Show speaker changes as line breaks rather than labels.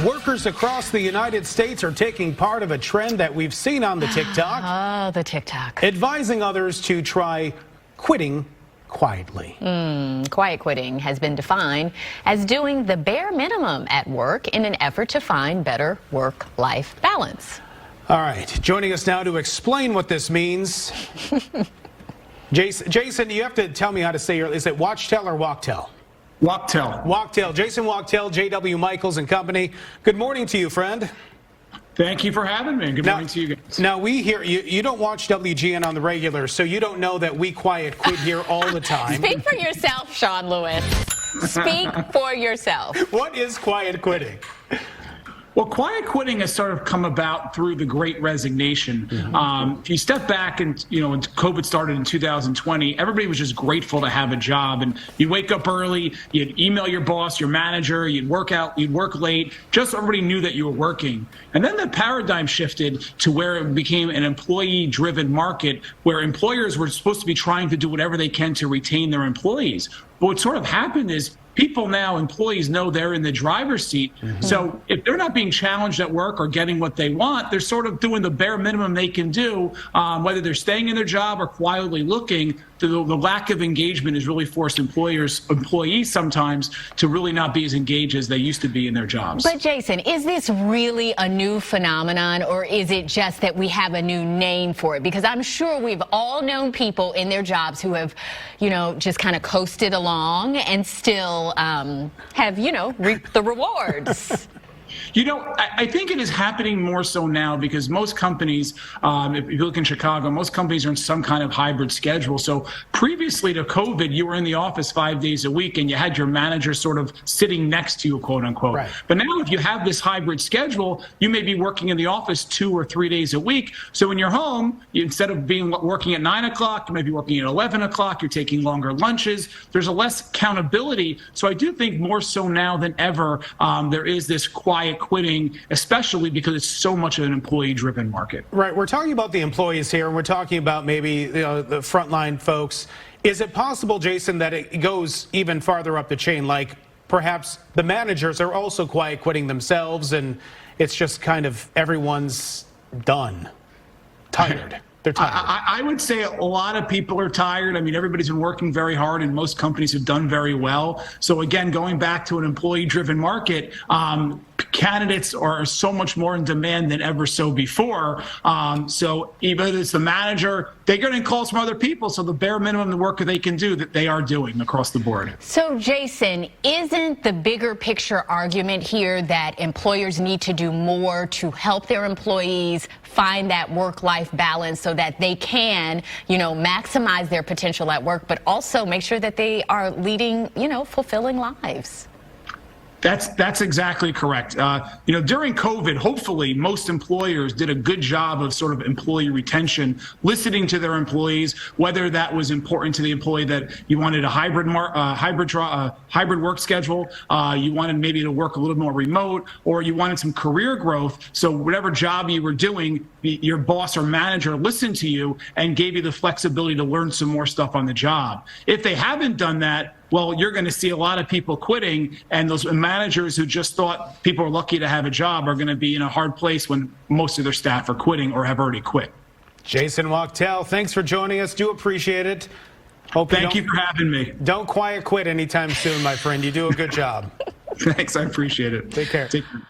Workers across the United States are taking part of a trend that we've seen on the TikTok.
Oh, the TikTok.
Advising others to try quitting quietly.
Quiet quitting has been defined as doing the bare minimum at work in an effort to find better work-life balance.
All right, joining us now to explain what this means. Jason, you have to tell me how to say is it Wachtel or Wachtel?
Wachtel.
Wachtel. Jason Wachtel, J.W. Michaels and Company. Good morning to you, friend.
Thank you for having me. Good morning to you guys.
Now, we hear you don't watch WGN on the regular, so you don't know that we quiet quit here all the time.
Speak for yourself, Sean Lewis. Speak for yourself.
What is quiet quitting?
Well, quiet quitting has sort of come about through the Great Resignation. If you step back and, when COVID started in 2020, everybody was just grateful to have a job. And you'd wake up early, you'd email your boss, your manager, you'd work out, you'd work late. Just so everybody knew that you were working. And then the paradigm shifted to where it became an employee-driven market where employers were supposed to be trying to do whatever they can to retain their employees. But what sort of happened is people now, employees know they're in the driver's seat. So if they're not being challenged at work or getting what they want, they're sort of doing the bare minimum they can do, whether they're staying in their job or quietly looking. The lack of engagement has really forced employees sometimes to really not be as engaged as they used to be in their jobs.
But Jason, is this really a new phenomenon, or is it just that we have a new name for it? Because I'm sure we've all known people in their jobs who have, just kind of coasted along and still have, reaped the rewards.
I think it is happening more so now because most companies, if you look in Chicago, most companies are in some kind of hybrid schedule. So previously to COVID, you were in the office 5 days a week and you had your manager sort of sitting next to you, quote unquote.
Right.
But now if you have this hybrid schedule, you may be working in the office 2 or 3 days a week. So when you're home, instead of working at 9 o'clock, you may be working at 11 o'clock, you're taking longer lunches. There's a less accountability. So I do think more so now than ever, there is this quiet quitting, especially because it's so much of an employee-driven market.
Right. We're talking about the employees here, and we're talking about maybe the frontline folks. Is it possible, Jason, that it goes even farther up the chain, like perhaps the managers are also quiet quitting themselves, and it's just kind of everyone's done, tired? They're tired.
I would say a lot of people are tired. I mean, everybody's been working very hard and most companies have done very well. So again, going back to an employee-driven market, candidates are so much more in demand than ever so before. So even as the manager, they're getting calls from other people. So the bare minimum, the work that they can do, that they are doing across the board.
So Jason, isn't the bigger picture argument here that employers need to do more to help their employees find that work-life balance so that they can, maximize their potential at work, but also make sure that they are leading, fulfilling lives?
That's exactly correct. During COVID, hopefully most employers did a good job of sort of employee retention, listening to their employees, whether that was important to the employee that you wanted a hybrid work schedule, you wanted maybe to work a little more remote, or you wanted some career growth. So whatever job you were doing, your boss or manager listened to you and gave you the flexibility to learn some more stuff on the job. If they haven't done that, well, you're going to see a lot of people quitting, and those managers who just thought people are lucky to have a job are going to be in a hard place when most of their staff are quitting or have already quit.
Jason Wachtel, thanks for joining us. Do appreciate it.
Thank you for having me.
Don't quiet quit anytime soon, my friend. You do a good job.
Thanks. I appreciate it.
Take care.
Take care.